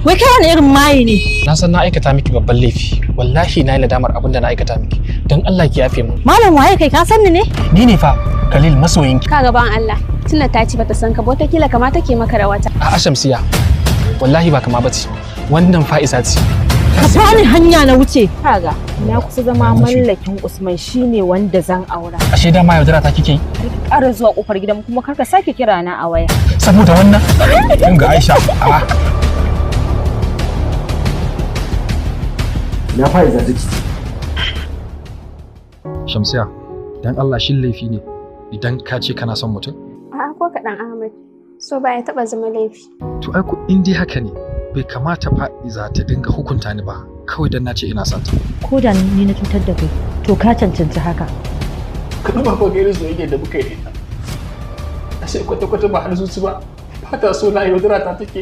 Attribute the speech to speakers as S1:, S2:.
S1: Wai kai wani irin maye ne?
S2: Na san na aikata miki babban laifi. Wallahi na yi nadamar abin da na aikata miki. Don Allah ki yafe mu.
S1: Malam waye kai ka san ni ne?
S2: Ni ne fa Khalil masoyinki.
S3: Ka gaban Allah. Tunda ta ci bata san ka ba wata kila kamata ke maka da wata.
S2: A'a Shamsiya. Wallahi ba kama bace. Wannan Fa'iza ce.
S1: Ka bani hanya na wuce.
S4: Kaga na kusa zama mallakin Usman shine wanda zan aura.
S2: Ashe dama yaudara ta kike yi?
S4: Ƙara zuwa kofar gidan kuma kar ka sake kira na a waya.
S2: Saboda wannan? Kun ga Aisha. A'a.
S5: Na Fa'iza take.
S6: Shamsiya, dan Allah shin laifi ne idan ka ce kana son mutum?
S3: A'a ko kaɗan Ahmad. So ba ya taɓa zama laifi.
S6: To ai ko in dai haka ne bai kamata Fa'iza ta dinga hukunta ni ba kawai dan na ce ina son ta.
S1: Ko da ni na cutar da kai, to ka cancanci haka.
S2: Ka duba ko gairin soyayya da muka yi da ita. Ashe kwata-kwata ba har zuci ba. Ba ta so na yaudara ta take.